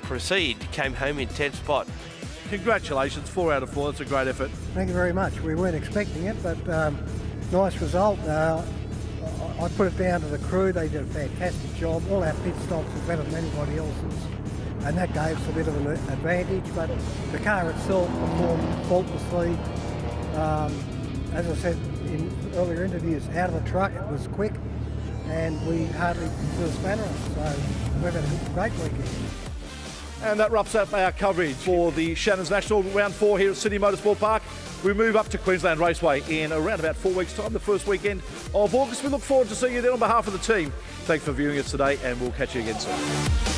Proceed came home in 10th spot. Congratulations, 4 out of 4. That's a great effort. Thank you very much. We weren't expecting it, but nice result. I put it down to the crew. They did a fantastic job. All our pit stops were better than anybody else's, and that gave us a bit of an advantage, but the car itself performed faultlessly. As I said in earlier interviews, out of the truck it was quick, and we hardly threw a spanner on it, so we've had a great weekend. And that wraps up our coverage for the Shannons National Round 4 here at Sydney Motorsport Park. We move up to Queensland Raceway in around about 4 weeks' time, the first weekend of August. We look forward to seeing you there on behalf of the team. Thanks for viewing us today, and we'll catch you again soon.